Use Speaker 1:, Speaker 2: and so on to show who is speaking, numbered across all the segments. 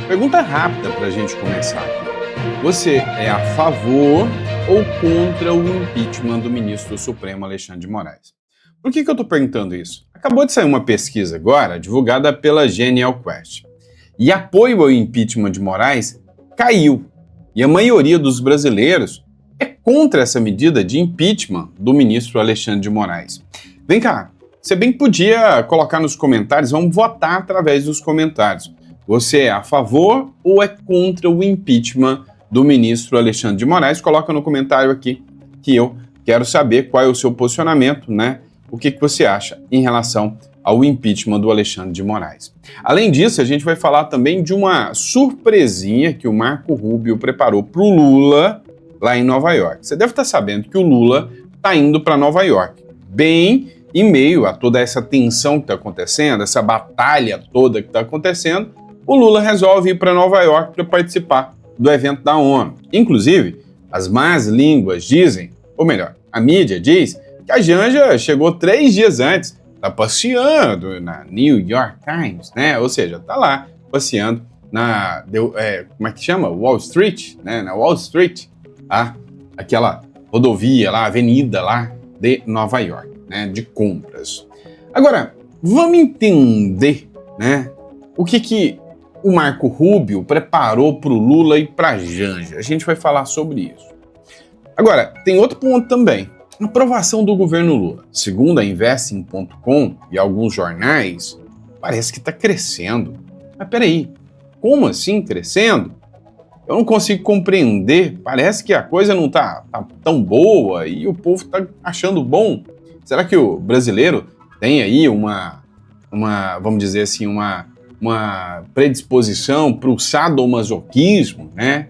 Speaker 1: Pergunta rápida para a gente começar aqui. Você é a favor ou contra o impeachment do ministro do Supremo Alexandre de Moraes? Por que eu estou perguntando isso? Acabou de sair uma pesquisa agora, divulgada pela Genial Quest. E apoio ao impeachment de Moraes caiu. E a maioria dos brasileiros é contra essa medida de impeachment do ministro Alexandre de Moraes. Vem cá, você bem podia colocar nos comentários, vamos votar através dos comentários. Você é a favor ou é contra o impeachment do ministro Alexandre de Moraes? Coloca no comentário aqui que eu quero saber qual é o seu posicionamento, né? O que você acha em relação ao impeachment do Alexandre de Moraes. Além disso, a gente vai falar também de uma surpresinha que o Marco Rubio preparou para o Lula lá em Nova York. Você deve estar sabendo que o Lula está indo para Nova York, bem em meio a toda essa tensão que está acontecendo, essa batalha toda que está acontecendo. O Lula resolve ir para Nova York para participar do evento da ONU. Inclusive, as más línguas dizem, ou melhor, a mídia diz que a Janja chegou 3 dias antes, está passeando na New York Times, né? Ou seja, está lá passeando na, como é que chama? Wall Street, né? Na Wall Street, aquela rodovia lá, avenida lá de Nova York, né? De compras. Agora, vamos entender, né? O que o Marco Rubio preparou para o Lula e para a Janja. A gente vai falar sobre isso. Agora, tem outro ponto também. A aprovação do governo Lula. Segundo a Investing.com e alguns jornais, parece que está crescendo. Mas peraí, como assim crescendo? Eu não consigo compreender. Parece que a coisa não está tão boa e o povo está achando bom. Será que o brasileiro tem aí vamos dizer assim, uma predisposição para o sadomasoquismo, né?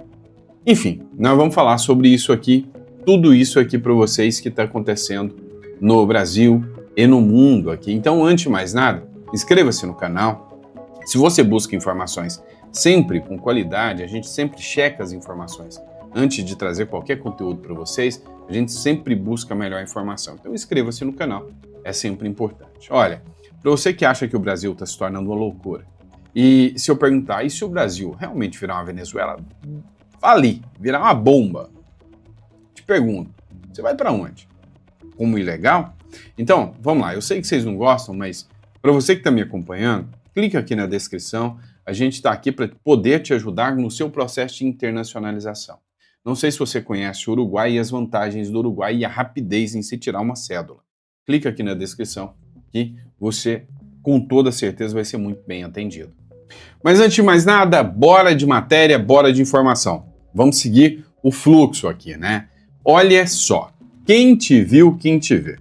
Speaker 1: Enfim, nós vamos falar sobre isso aqui, tudo isso aqui para vocês que está acontecendo no Brasil e no mundo aqui. Então, antes de mais nada, inscreva-se no canal. Se você busca informações sempre com qualidade, a gente sempre checa as informações. Antes de trazer qualquer conteúdo para vocês, a gente sempre busca a melhor informação. Então, inscreva-se no canal, é sempre importante. Olha, para você que acha que o Brasil está se tornando uma loucura, e se eu perguntar, e se o Brasil realmente virar uma Venezuela, falir, virar uma bomba? Te pergunto, você vai para onde? Como ilegal? Então, vamos lá, eu sei que vocês não gostam, mas para você que está me acompanhando, clica aqui na descrição, a gente está aqui para poder te ajudar no seu processo de internacionalização. Não sei se você conhece o Uruguai e as vantagens do Uruguai e a rapidez em se tirar uma cédula. Clica aqui na descrição que você, com toda certeza, vai ser muito bem atendido. Mas antes de mais nada, bora de matéria, bora de informação. Vamos seguir o fluxo aqui, né? Olha só, quem te viu, quem te vê.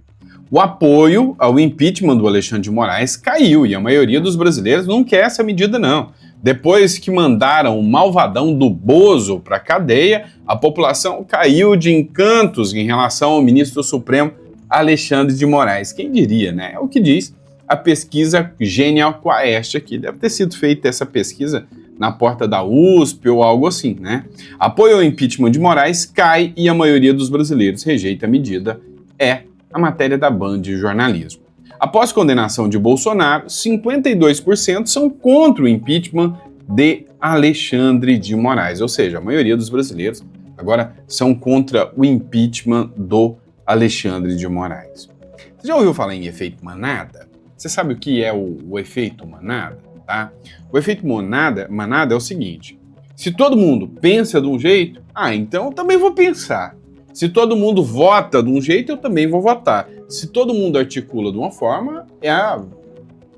Speaker 1: O apoio ao impeachment do Alexandre de Moraes caiu e a maioria dos brasileiros não quer essa medida, não. Depois que mandaram o malvadão do Bozo para a cadeia, a população caiu de encantos em relação ao ministro do Supremo Alexandre de Moraes. Quem diria, né? É o que diz a pesquisa Genial Quest aqui. Deve ter sido feita essa pesquisa na porta da USP ou algo assim, né? Apoio ao impeachment de Moraes cai e a maioria dos brasileiros rejeita a medida. É a matéria da Band de Jornalismo. Após condenação de Bolsonaro, 52% são contra o impeachment de Alexandre de Moraes. Ou seja, a maioria dos brasileiros agora são contra o impeachment do Alexandre de Moraes. Você já ouviu falar em efeito manada? Você sabe o que é o efeito manada? Tá? O efeito manada é o seguinte: se todo mundo pensa de um jeito, então eu também vou pensar. Se todo mundo vota de um jeito, eu também vou votar. Se todo mundo articula de uma forma,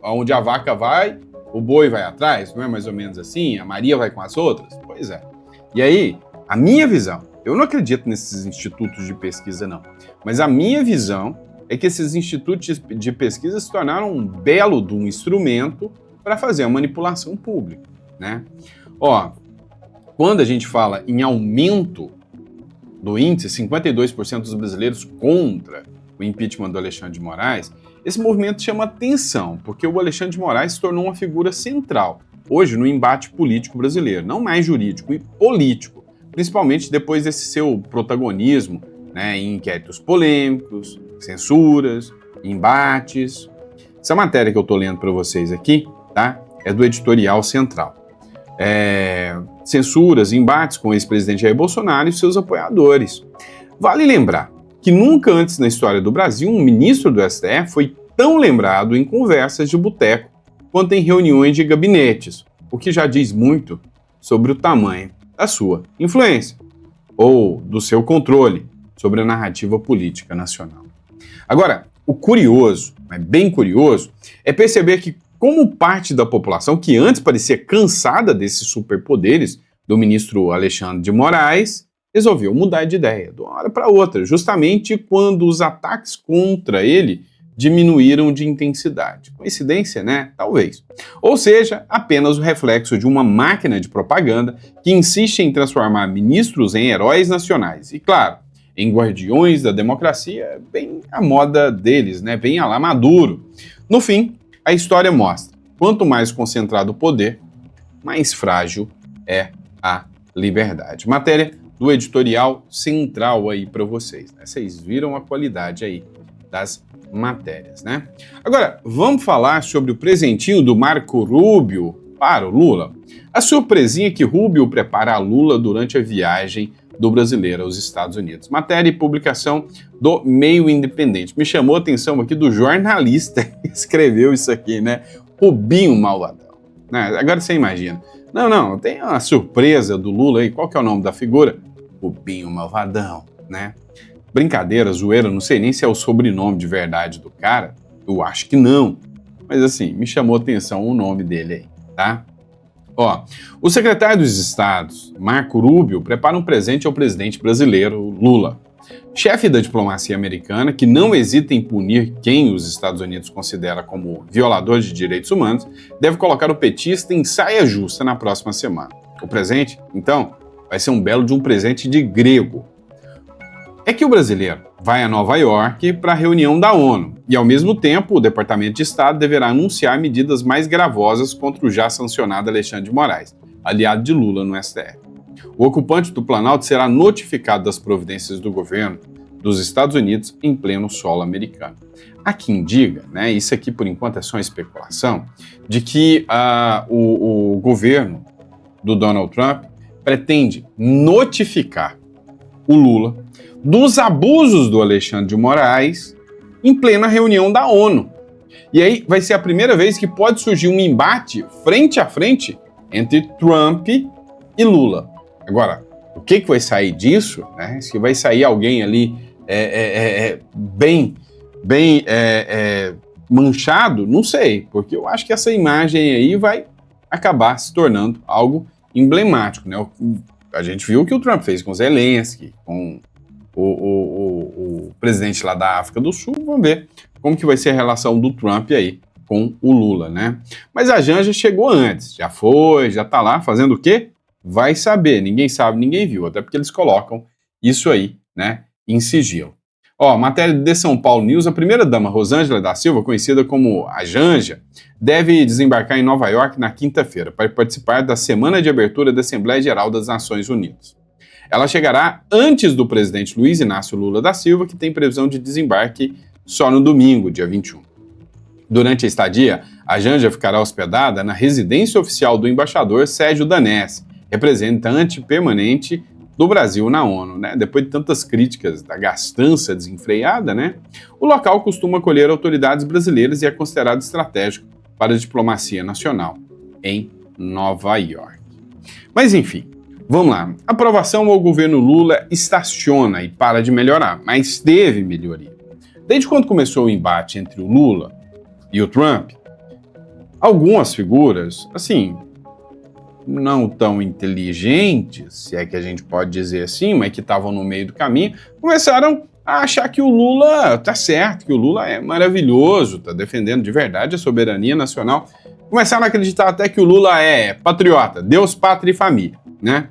Speaker 1: onde a vaca vai, o boi vai atrás, não é mais ou menos assim? A Maria vai com as outras? Pois é. E aí, a minha visão, eu não acredito nesses institutos de pesquisa, não, mas a minha visão é que esses institutos de pesquisa se tornaram um belo de um instrumento para fazer a manipulação pública, né? Quando a gente fala em aumento do índice, 52% dos brasileiros contra o impeachment do Alexandre de Moraes, esse movimento chama atenção, porque o Alexandre de Moraes se tornou uma figura central, hoje, no embate político brasileiro, não mais jurídico, e político, principalmente depois desse seu protagonismo, né, em inquéritos polêmicos, censuras, embates. Essa matéria que eu estou lendo para vocês aqui, tá, é do Editorial Central. censuras, embates com o ex-presidente Jair Bolsonaro e seus apoiadores. Vale lembrar que nunca antes na história do Brasil um ministro do STF foi tão lembrado em conversas de boteco quanto em reuniões de gabinetes, o que já diz muito sobre o tamanho da sua influência ou do seu controle sobre a narrativa política nacional. Agora, o curioso, bem curioso, é perceber que como parte da população que antes parecia cansada desses superpoderes do ministro Alexandre de Moraes, resolveu mudar de ideia de uma hora para outra, justamente quando os ataques contra ele diminuíram de intensidade. Coincidência, né? Talvez. Ou seja, apenas o reflexo de uma máquina de propaganda que insiste em transformar ministros em heróis nacionais. E claro, em guardiões da democracia, bem a moda deles, né? Bem a lá Maduro. No fim, a história mostra, quanto mais concentrado o poder, mais frágil é a liberdade. Matéria do editorial central aí para vocês, né? Vocês viram a qualidade aí das matérias, né? Agora, vamos falar sobre o presentinho do Marco Rubio para o Lula? A surpresinha que Rubio prepara a Lula durante a viagem do brasileiro aos Estados Unidos. Matéria e publicação do Meio Independente. Me chamou a atenção aqui do jornalista que escreveu isso aqui, né? Rubinho Malvadão. Né? Agora você imagina. Não, tem uma surpresa do Lula aí. Qual que é o nome da figura? Rubinho Malvadão, né? Brincadeira, zoeira, não sei nem se é o sobrenome de verdade do cara. Eu acho que não. Mas assim, me chamou a atenção o nome dele aí, tá? Ó, o secretário dos Estados, Marco Rubio, prepara um presente ao presidente brasileiro, Lula. Chefe da diplomacia americana, que não hesita em punir quem os Estados Unidos considera como violador de direitos humanos, deve colocar o petista em saia justa na próxima semana. O presente, então, vai ser um belo de um presente de grego. É que o brasileiro vai a Nova York para a reunião da ONU e, ao mesmo tempo, o Departamento de Estado deverá anunciar medidas mais gravosas contra o já sancionado Alexandre de Moraes, aliado de Lula no STF. O ocupante do Planalto será notificado das providências do governo dos Estados Unidos em pleno solo americano. Há quem diga, né, isso aqui por enquanto é só especulação, de que o governo do Donald Trump pretende notificar o Lula dos abusos do Alexandre de Moraes em plena reunião da ONU. E aí vai ser a primeira vez que pode surgir um embate frente a frente entre Trump e Lula. Agora, o que vai sair disso? Né? Se vai sair alguém ali bem manchado, não sei, porque eu acho que essa imagem aí vai acabar se tornando algo emblemático, né? A gente viu o que o Trump fez com Zelensky, com o presidente lá da África do Sul. Vamos ver como que vai ser a relação do Trump aí com o Lula, né? Mas a Janja chegou antes, já tá lá fazendo o quê? Vai saber, ninguém sabe, ninguém viu, até porque eles colocam isso aí, né, em sigilo. Ó, matéria de São Paulo News, a primeira-dama Rosângela da Silva, conhecida como a Janja, deve desembarcar em Nova York na quinta-feira para participar da semana de abertura da Assembleia Geral das Nações Unidas. Ela chegará antes do presidente Luiz Inácio Lula da Silva, que tem previsão de desembarque só no domingo, dia 21. Durante a estadia, a Janja ficará hospedada na residência oficial do embaixador Sérgio Danesi, representante permanente do Brasil na ONU, né? Depois de tantas críticas da gastança desenfreada, né? O local costuma acolher autoridades brasileiras e é considerado estratégico para a diplomacia nacional em Nova York. Mas enfim, vamos lá. A aprovação ao governo Lula estaciona e para de melhorar, mas teve melhoria. Desde quando começou o embate entre o Lula e o Trump, algumas figuras, assim, não tão inteligentes, se é que a gente pode dizer assim, mas que estavam no meio do caminho, começaram a achar que o Lula tá certo, que o Lula é maravilhoso, tá defendendo de verdade a soberania nacional. Começaram a acreditar até que o Lula é patriota, Deus, pátria e família, né?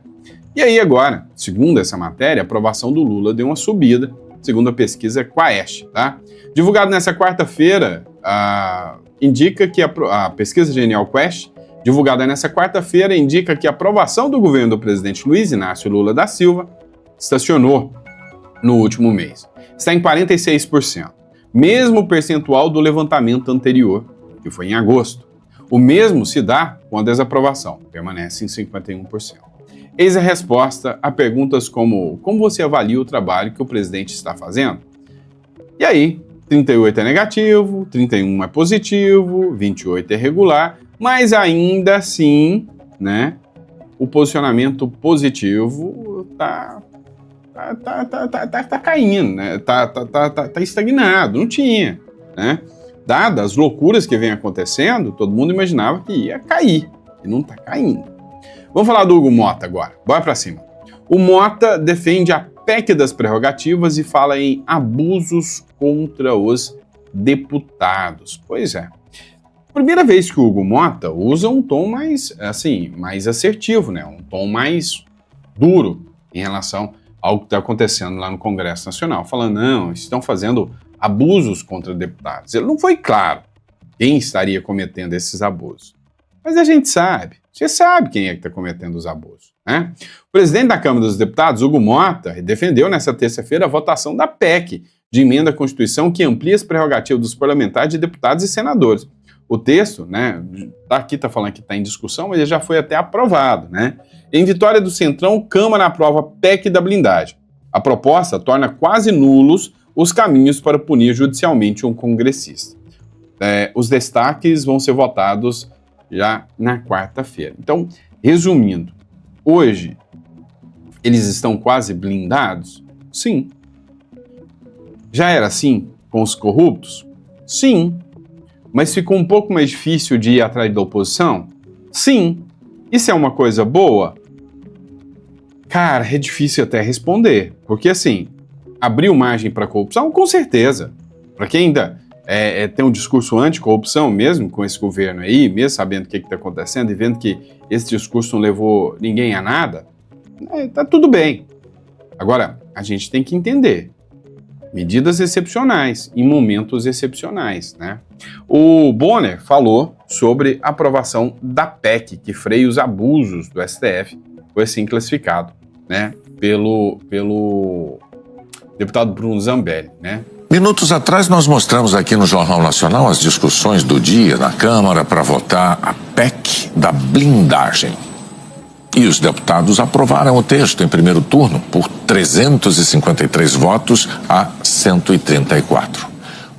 Speaker 1: E aí agora, segundo essa matéria, a aprovação do Lula deu uma subida, segundo a pesquisa Quaest, tá? Divulgado nessa quarta-feira, indica que a pesquisa Genial Quest, divulgada nessa quarta-feira, indica que a aprovação do governo do presidente Luiz Inácio Lula da Silva estacionou no último mês. Está em 46%, mesmo percentual do levantamento anterior, que foi em agosto. O mesmo se dá com a desaprovação, permanece em 51%. Eis a resposta a perguntas como você avalia o trabalho que o presidente está fazendo? E aí, 38 é negativo, 31 é positivo, 28 é regular, mas ainda assim, né, o posicionamento positivo tá caindo, né? Tá estagnado, não tinha, né? Dadas as loucuras que vem acontecendo, todo mundo imaginava que ia cair, e não tá caindo. Vamos falar do Hugo Mota agora, bora pra cima. O Mota defende a PEC das prerrogativas e fala em abusos contra os deputados. Pois é. Primeira vez que o Hugo Mota usa um tom mais assertivo, né? Um tom mais duro em relação ao que está acontecendo lá no Congresso Nacional, falando, não, estão fazendo abusos contra deputados. Ele não foi claro quem estaria cometendo esses abusos. Mas a gente sabe, você sabe quem é que está cometendo os abusos, né? O presidente da Câmara dos Deputados, Hugo Mota, defendeu nesta terça-feira a votação da PEC de emenda à Constituição que amplia as prerrogativas dos parlamentares de deputados e senadores. O texto, né, aqui está falando que está em discussão, mas ele já foi até aprovado, né? Em vitória do Centrão, Câmara aprova a PEC da blindagem. A proposta torna quase nulos os caminhos para punir judicialmente um congressista. Os destaques vão ser votados já na quarta-feira. Então, resumindo, hoje eles estão quase blindados? Sim. Já era assim com os corruptos? Sim. Mas ficou um pouco mais difícil de ir atrás da oposição? Sim. Isso é uma coisa boa? Cara, é difícil até responder. Porque, assim, abriu margem para corrupção? Com certeza. Para quem ainda tem um discurso anticorrupção, mesmo com esse governo aí, mesmo sabendo o que está acontecendo e vendo que esse discurso não levou ninguém a nada, tá tudo bem. Agora, a gente tem que entender. Medidas excepcionais, em momentos excepcionais, né? O Bonner falou sobre a aprovação da PEC, que freia os abusos do STF, foi assim classificado, né? Pelo deputado Bruno Zambelli, né?
Speaker 2: Minutos atrás nós mostramos aqui no Jornal Nacional as discussões do dia na Câmara para votar a PEC da blindagem. E os deputados aprovaram o texto em primeiro turno por 353 votos a 134.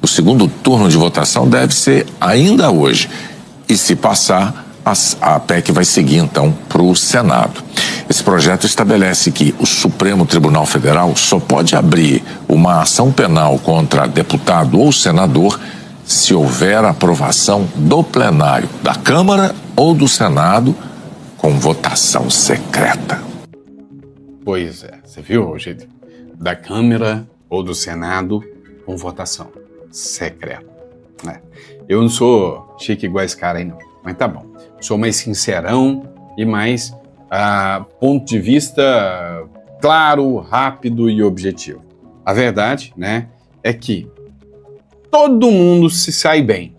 Speaker 2: O segundo turno de votação deve ser ainda hoje. E se passar, a PEC vai seguir então para o Senado. Esse projeto estabelece que o Supremo Tribunal Federal só pode abrir uma ação penal contra deputado ou senador se houver aprovação do plenário da Câmara ou do Senado com votação secreta.
Speaker 1: Pois é, você viu o jeito da Câmara ou do Senado com votação secreta, né? Eu não sou chique igual esse cara aí não, mas tá bom. Sou mais sincerão e mais ponto de vista claro, rápido e objetivo. A verdade, né, é que todo mundo se sai bem.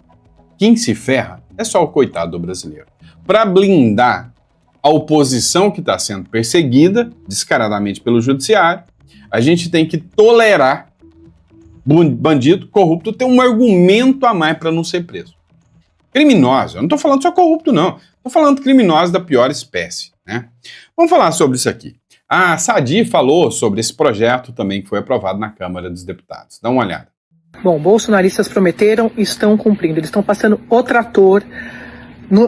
Speaker 1: Quem se ferra é só o coitado do brasileiro. Para blindar a oposição que está sendo perseguida descaradamente pelo judiciário, a gente tem que tolerar bandido, corrupto, ter um argumento a mais para não ser preso. Criminoso, eu não estou falando só corrupto não, estou falando criminosos da pior espécie, né? Vamos falar sobre isso aqui. A Sadi falou sobre esse projeto também que foi aprovado na Câmara dos Deputados. Dá uma olhada.
Speaker 3: Bom, bolsonaristas prometeram e estão cumprindo. Eles estão passando o trator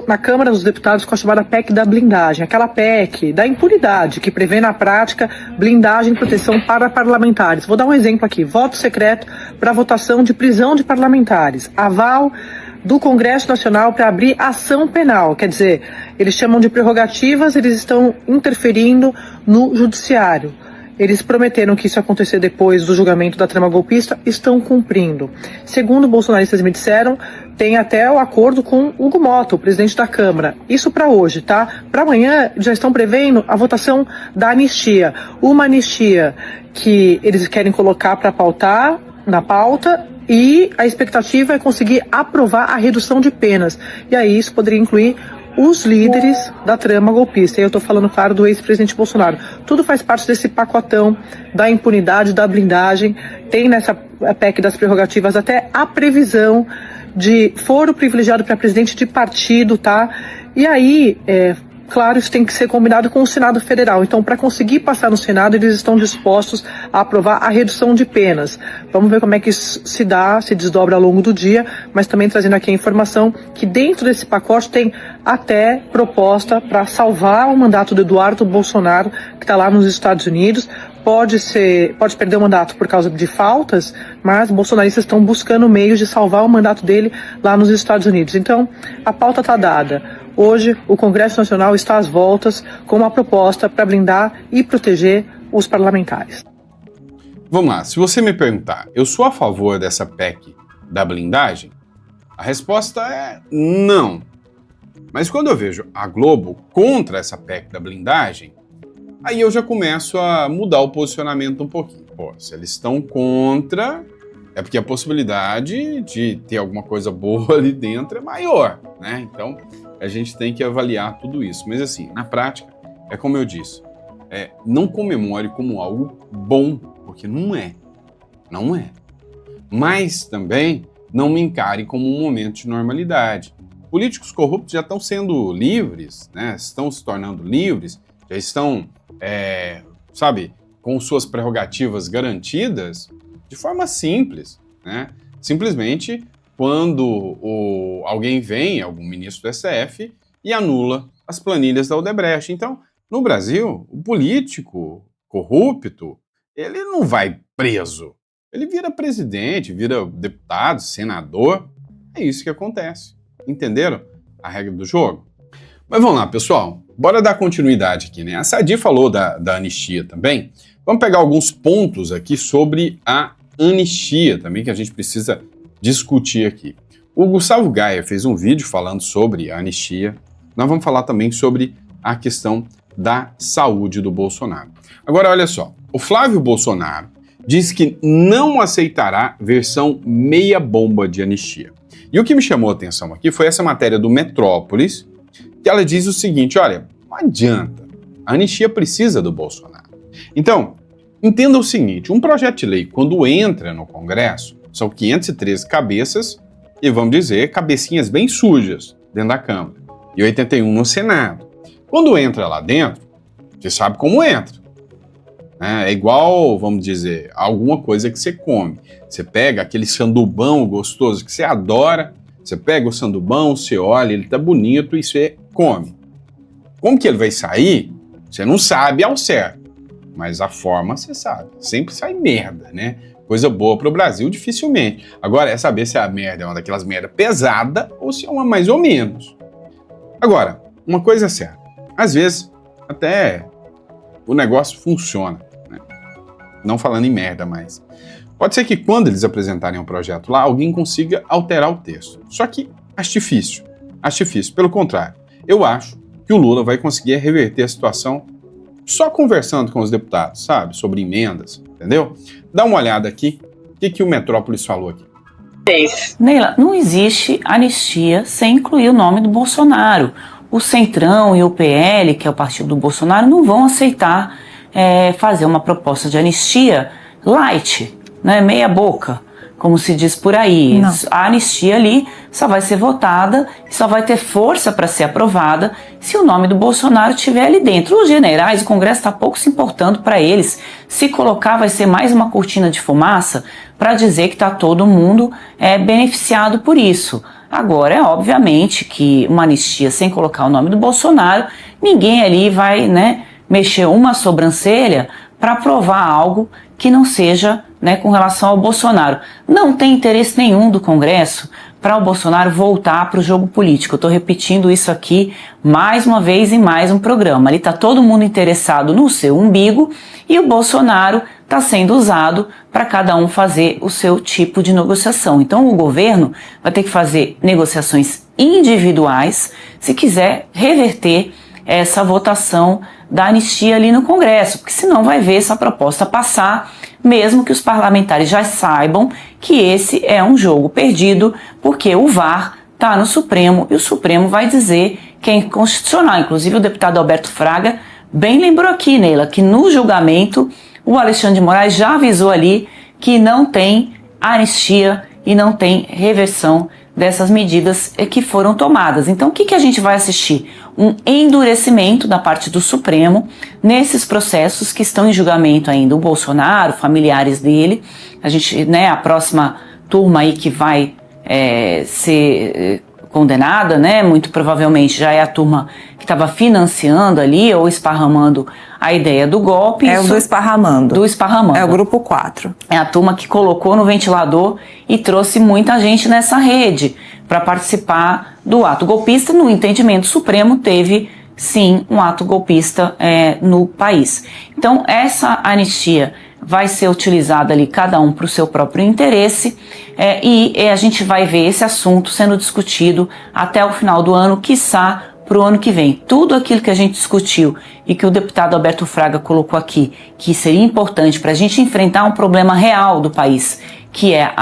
Speaker 3: na Câmara dos Deputados com a chamada PEC da blindagem, aquela PEC da impunidade que prevê na prática blindagem e proteção para parlamentares. Vou dar um exemplo aqui, voto secreto para votação de prisão de parlamentares, aval do Congresso Nacional para abrir ação penal, quer dizer, eles chamam de prerrogativas, eles estão interferindo no judiciário. Eles prometeram que isso ia acontecer depois do julgamento da trama golpista, estão cumprindo. Segundo bolsonaristas me disseram, tem até o acordo com Hugo Mota, o presidente da Câmara. Isso para hoje, tá? Para amanhã já estão prevendo a votação da anistia. Uma anistia que eles querem colocar para pautar na pauta e a expectativa é conseguir aprovar a redução de penas. E aí isso poderia incluir os líderes da trama golpista. E eu estou falando, claro, do ex-presidente Bolsonaro. Tudo faz parte desse pacotão da impunidade, da blindagem. Tem nessa PEC das prerrogativas até a previsão de foro privilegiado para presidente de partido, tá? E aí, claro, isso tem que ser combinado com o Senado Federal. Então, para conseguir passar no Senado, eles estão dispostos a aprovar a redução de penas. Vamos ver como é que isso se dá, se desdobra ao longo do dia, mas também trazendo aqui a informação que dentro desse pacote tem até proposta para salvar o mandato do Eduardo Bolsonaro, que está lá nos Estados Unidos. Pode perder o mandato por causa de faltas, mas bolsonaristas estão buscando meios de salvar o mandato dele lá nos Estados Unidos. Então, a pauta está dada. Hoje, o Congresso Nacional está às voltas com uma proposta para blindar e proteger os parlamentares.
Speaker 1: Vamos lá, se você me perguntar, eu sou a favor dessa PEC da blindagem? A resposta é não. Mas quando eu vejo a Globo contra essa PEC da blindagem, aí eu já começo a mudar o posicionamento um pouquinho. Pô, se eles estão contra, é porque a possibilidade de ter alguma coisa boa ali dentro é maior, né? Então, a gente tem que avaliar tudo isso. Mas assim, na prática, é como eu disse, não comemore como algo bom, porque não é. Não é. Mas também não me encare como um momento de normalidade. Políticos corruptos já estão sendo livres, né? Estão se tornando livres, já estão, com suas prerrogativas garantidas de forma simples, né? Simplesmente quando alguém vem, algum ministro do STF, e anula as planilhas da Odebrecht. Então, no Brasil, o político corrupto, ele não vai preso. Ele vira presidente, vira deputado, senador. É isso que acontece. Entenderam a regra do jogo? Mas vamos lá, pessoal. Bora dar continuidade aqui, né? A Sadi falou da anistia também. Vamos pegar alguns pontos aqui sobre a anistia também, que a gente precisa discutir aqui. O Gustavo Gaia fez um vídeo falando sobre a anistia. Nós vamos falar também sobre a questão da saúde do Bolsonaro. Agora, olha só. O Flávio Bolsonaro diz que não aceitará versão meia bomba de anistia. E o que me chamou a atenção aqui foi essa matéria do Metrópolis, que ela diz o seguinte, olha, não adianta, a anistia precisa do Bolsonaro. Então, entenda o seguinte, um projeto de lei, quando entra no Congresso, são 513 cabeças, e vamos dizer, cabecinhas bem sujas dentro da Câmara, e 81 no Senado. Quando entra lá dentro, você sabe como entra. É igual, vamos dizer, alguma coisa que você come. Você pega aquele sandubão gostoso que você adora, você pega o sandubão, você olha, ele tá bonito e você come. Como que ele vai sair? Você não sabe ao certo, mas a forma você sabe. Sempre sai merda, né? Coisa boa pro Brasil, dificilmente. Agora, é saber se a merda é uma daquelas merda pesada ou se é uma mais ou menos. Agora, uma coisa é certa. Às vezes, até o negócio funciona. Né? Não falando em merda, mas... Pode ser que quando eles apresentarem um projeto lá, alguém consiga alterar o texto. Só que acho difícil. Acho difícil. Pelo contrário, eu acho que o Lula vai conseguir reverter a situação só conversando com os deputados, sabe? Sobre emendas, entendeu? Dá uma olhada aqui. O que o Metrópolis falou aqui?
Speaker 4: Neila, não existe anistia sem incluir o nome do Bolsonaro. O Centrão e o PL, que é o partido do Bolsonaro, não vão aceitar fazer uma proposta de anistia light, né, meia boca, como se diz por aí. Não. A anistia ali só vai ser votada e só vai ter força para ser aprovada se o nome do Bolsonaro estiver ali dentro. Os generais, o Congresso está pouco se importando para eles. Se colocar, vai ser mais uma cortina de fumaça para dizer que está todo mundo beneficiado por isso. Agora, obviamente que uma anistia sem colocar o nome do Bolsonaro, ninguém ali vai, né, mexer uma sobrancelha para aprovar algo que não seja, né, com relação ao Bolsonaro. Não tem interesse nenhum do Congresso para o Bolsonaro voltar para o jogo político. Eu estou repetindo isso aqui mais uma vez em mais um programa. Ali está todo mundo interessado no seu umbigo e o Bolsonaro está sendo usado para cada um fazer o seu tipo de negociação. Então o governo vai ter que fazer negociações individuais se quiser reverter essa votação da anistia ali no Congresso, porque senão vai ver essa proposta passar, mesmo que os parlamentares já saibam que esse é um jogo perdido, porque o VAR está no Supremo e o Supremo vai dizer que é inconstitucional. Inclusive o deputado Alberto Fraga bem lembrou aqui, Neila, que no julgamento o Alexandre de Moraes já avisou ali que não tem anistia e não tem reversão dessas medidas que foram tomadas. Então, o que a gente vai assistir? Um endurecimento da parte do Supremo nesses processos que estão em julgamento ainda. O Bolsonaro, familiares dele, a próxima turma aí que vai ser condenada, né, muito provavelmente já é a turma que estava financiando ali ou esparramando a ideia do golpe.
Speaker 5: É o do esparramando.
Speaker 4: Do esparramando.
Speaker 5: É o grupo 4.
Speaker 4: É a turma que colocou no ventilador e trouxe muita gente nessa rede para participar do ato golpista. No entendimento supremo, teve sim um ato golpista no país. Então, essa anistia vai ser utilizada ali, cada um para o seu próprio interesse, e a gente vai ver esse assunto sendo discutido até o final do ano, quiçá para o ano que vem. Tudo aquilo que a gente discutiu e que o deputado Alberto Fraga colocou aqui, que seria importante para a gente enfrentar um problema real do país, que é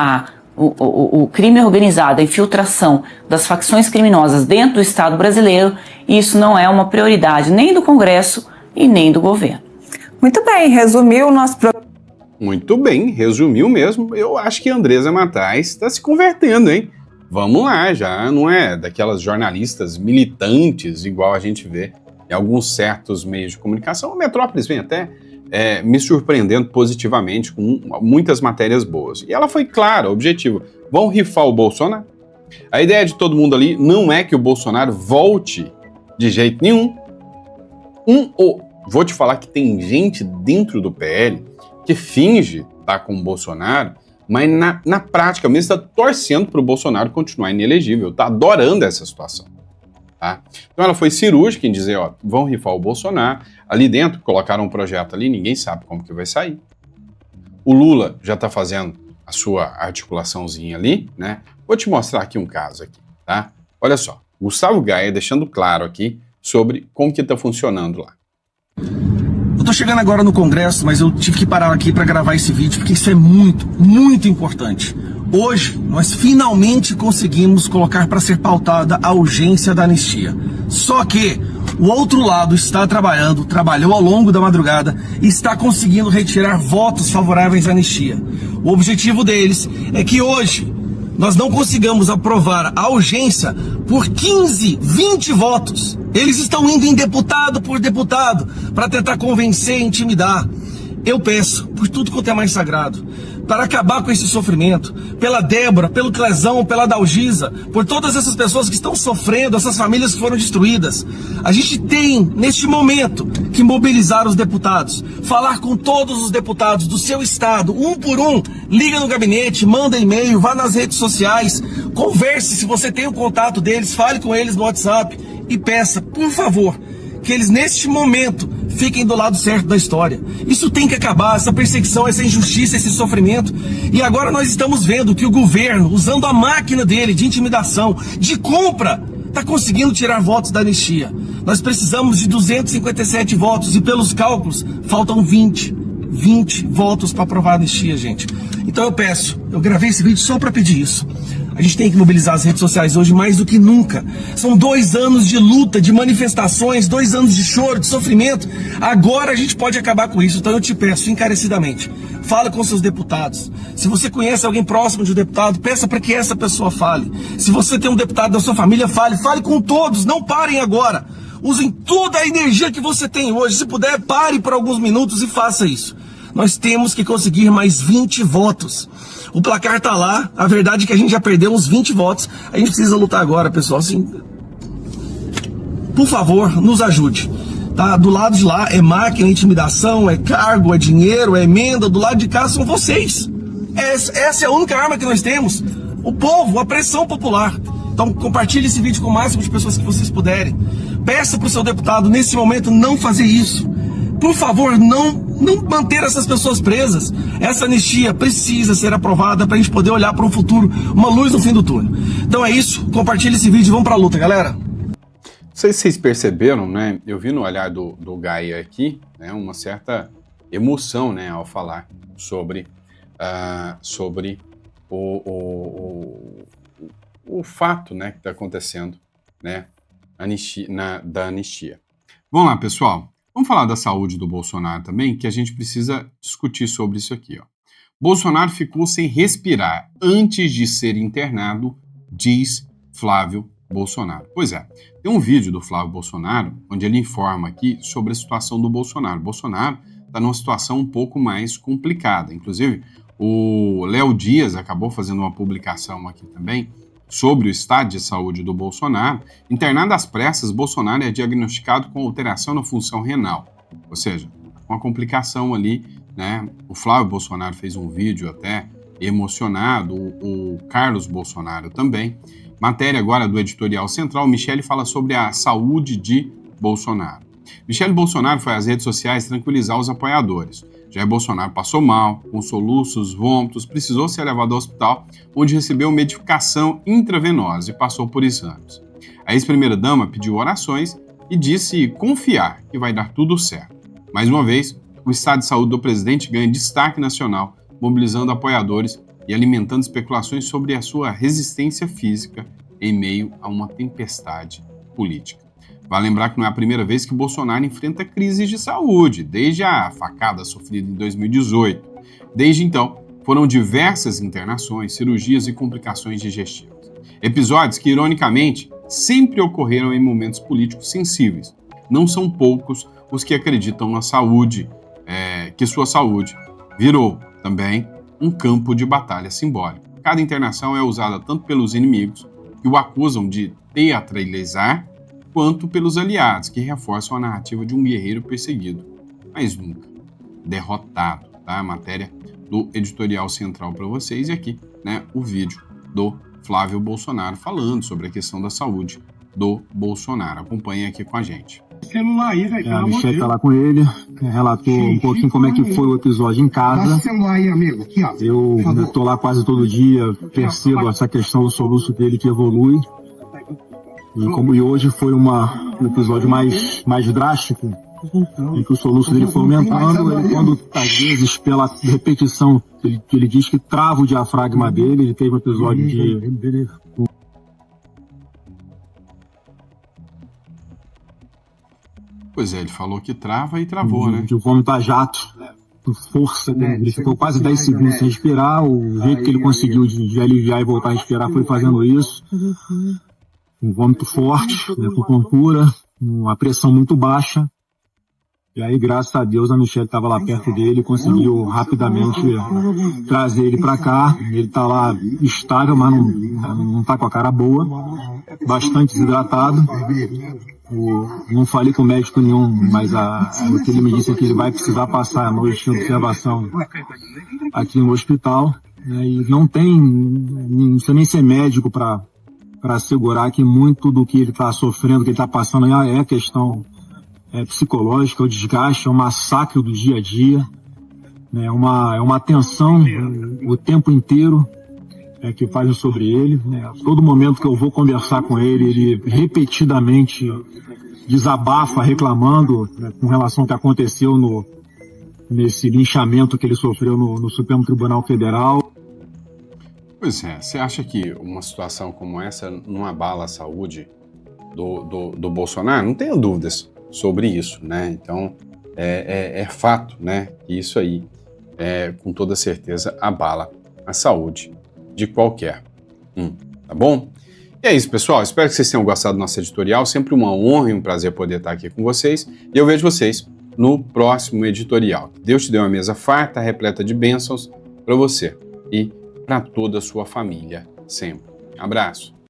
Speaker 4: o crime organizado, a infiltração das facções criminosas dentro do Estado brasileiro, isso não é uma prioridade nem do Congresso e nem do governo.
Speaker 5: Muito bem, resumiu o nosso programa.
Speaker 1: Muito bem, resumiu mesmo. Eu acho que a Andresa Matais está se convertendo, hein? Vamos lá, já não é daquelas jornalistas militantes, igual a gente vê em alguns certos meios de comunicação. A Metrópolis vem até me surpreendendo positivamente com muitas matérias boas. E ela foi clara, objetiva. Vão rifar o Bolsonaro? A ideia de todo mundo ali não é que o Bolsonaro volte de jeito nenhum. Vou te falar que tem gente dentro do PL que finge estar com o Bolsonaro, mas na prática mesmo está torcendo para o Bolsonaro continuar inelegível, está adorando essa situação. Tá? Então ela foi cirúrgica em dizer, vão rifar o Bolsonaro, ali dentro colocaram um projeto ali, ninguém sabe como que vai sair. O Lula já está fazendo a sua articulaçãozinha ali, né? Vou te mostrar aqui um caso aqui, tá? Olha só, Gustavo Gaia deixando claro aqui sobre como que está funcionando lá.
Speaker 6: Eu tô chegando agora no Congresso, mas eu tive que parar aqui para gravar esse vídeo, porque isso é muito, muito importante. Hoje, nós finalmente conseguimos colocar para ser pautada a urgência da anistia. Só que o outro lado está trabalhou ao longo da madrugada e está conseguindo retirar votos favoráveis à anistia. O objetivo deles é que hoje nós não consigamos aprovar a urgência por 15, 20 votos. Eles estão indo em deputado por deputado para tentar convencer e intimidar. Eu peço, por tudo quanto é mais sagrado, para acabar com esse sofrimento, pela Débora, pelo Clezão, pela Dalgisa, por todas essas pessoas que estão sofrendo, essas famílias que foram destruídas. A gente tem, neste momento, que mobilizar os deputados, falar com todos os deputados do seu estado, um por um, liga no gabinete, manda e-mail, vá nas redes sociais, converse, se você tem o contato deles, fale com eles no WhatsApp e peça, por favor, que eles neste momento fiquem do lado certo da história. Isso tem que acabar, essa perseguição, essa injustiça, esse sofrimento. E agora nós estamos vendo que o governo, usando a máquina dele de intimidação, de compra, está conseguindo tirar votos da anistia. Nós precisamos de 257 votos e pelos cálculos faltam 20 votos para aprovar a anistia, gente. Então eu gravei esse vídeo só para pedir isso. A gente tem que mobilizar as redes sociais hoje mais do que nunca. São 2 anos de luta, de manifestações, 2 anos de choro, de sofrimento. Agora a gente pode acabar com isso. Então eu te peço encarecidamente, fala com seus deputados. Se você conhece alguém próximo de um deputado, peça para que essa pessoa fale. Se você tem um deputado da sua família, fale com todos, não parem agora. Usem toda a energia que você tem hoje. Se puder, pare por alguns minutos e faça isso. Nós temos que conseguir mais 20 votos. O placar tá lá, a verdade é que a gente já perdeu uns 20 votos. A gente precisa lutar agora, pessoal. Assim, por favor, nos ajude. Tá? Do lado de lá é máquina, intimidação, é cargo, é dinheiro, é emenda. Do lado de cá são vocês. Essa é a única arma que nós temos. O povo, a pressão popular. Então compartilhe esse vídeo com o máximo de pessoas que vocês puderem. Peça para o seu deputado, nesse momento, não fazer isso. Por favor, não manter essas pessoas presas. Essa anistia precisa ser aprovada para a gente poder olhar para um futuro, uma luz no fim do túnel. Então é isso, compartilhe esse vídeo e vamos para a luta, galera.
Speaker 1: Não sei se vocês perceberam, né? Eu vi no olhar do Gaia aqui, né, uma certa emoção, né, ao falar sobre o fato, né, que está acontecendo, né, da anistia. Vamos lá, pessoal. Vamos falar da saúde do Bolsonaro também, que a gente precisa discutir sobre isso aqui. Bolsonaro ficou sem respirar antes de ser internado diz Flávio Bolsonaro. Pois é, tem um vídeo do Flávio Bolsonaro onde ele informa aqui sobre a situação do Bolsonaro. O Bolsonaro está numa situação um pouco mais complicada. Inclusive, o Léo Dias acabou fazendo uma publicação aqui também sobre o estado de saúde do Bolsonaro. Internado às pressas, Bolsonaro é diagnosticado com alteração na função renal. Ou seja, uma complicação ali, né? O Flávio Bolsonaro fez um vídeo até emocionado, o Carlos Bolsonaro também. Matéria agora do Editorial Central, Michele fala sobre a saúde de Bolsonaro. Michele Bolsonaro foi às redes sociais tranquilizar os apoiadores. Jair Bolsonaro passou mal, com soluços, vômitos, precisou ser levado ao hospital, onde recebeu medicação intravenosa e passou por exames. A ex-primeira-dama pediu orações e disse confiar que vai dar tudo certo. Mais uma vez, o estado de saúde do presidente ganha destaque nacional, mobilizando apoiadores e alimentando especulações sobre a sua resistência física em meio a uma tempestade política. Vale lembrar que não é a primeira vez que Bolsonaro enfrenta crises de saúde, desde a facada sofrida em 2018. Desde então, foram diversas internações, cirurgias e complicações digestivas. Episódios que, ironicamente, sempre ocorreram em momentos políticos sensíveis. Não são poucos os que acreditam na saúde, que sua saúde virou também um campo de batalha simbólico. Cada internação é usada tanto pelos inimigos, que o acusam de teatralizar, quanto pelos aliados, que reforçam a narrativa de um guerreiro perseguido, mas nunca derrotado. Tá? A matéria do Editorial Central para vocês e aqui, né, o vídeo do Flávio Bolsonaro falando sobre a questão da saúde do Bolsonaro. Acompanhe aqui com a gente.
Speaker 7: Celular aí, velho. A Michele tá lá com ele, relatou um pouquinho como é que foi o episódio em casa. Celular aí, amigo. Aqui, ó. Eu tô lá quase todo dia, percebo essa questão do soluço dele que evolui. E hoje foi um episódio mais drástico, em que o soluço dele foi aumentando, e quando, às vezes, pela repetição, ele diz que trava o diafragma dele, ele teve um episódio de...
Speaker 1: Pois é, ele falou que trava e travou, né?
Speaker 7: De vômito a jato, com força, ele ficou quase 10 segundos sem respirar, o jeito que ele conseguiu de aliviar e voltar a respirar foi fazendo isso. Um vômito forte, né, com tontura, uma pressão muito baixa. E aí, graças a Deus, a Michele estava lá perto dele e conseguiu rapidamente trazer ele para cá. Ele está lá estável, mas não está com a cara boa, bastante desidratado. Não falei com médico nenhum, mas o que ele me disse é que ele vai precisar passar a noite de observação aqui no hospital. Né, e não precisa nem ser médico para assegurar que muito do que ele está sofrendo, que ele está passando é questão psicológica, o desgaste, é um massacre do dia a dia, né, é uma tensão o tempo inteiro que fazem sobre ele. Né, todo momento que eu vou conversar com ele repetidamente desabafa, reclamando, né, com relação ao que aconteceu nesse linchamento que ele sofreu no Supremo Tribunal Federal.
Speaker 1: Pois é, você acha que uma situação como essa não abala a saúde do Bolsonaro? Não tenho dúvidas sobre isso, né? Então, é fato, né, que isso aí, com toda certeza, abala a saúde de qualquer tá bom? E é isso, pessoal. Espero que vocês tenham gostado do nosso editorial. Sempre uma honra e um prazer poder estar aqui com vocês. E eu vejo vocês no próximo editorial. Deus te dê uma mesa farta, repleta de bênçãos para você e para toda a sua família sempre. Abraço.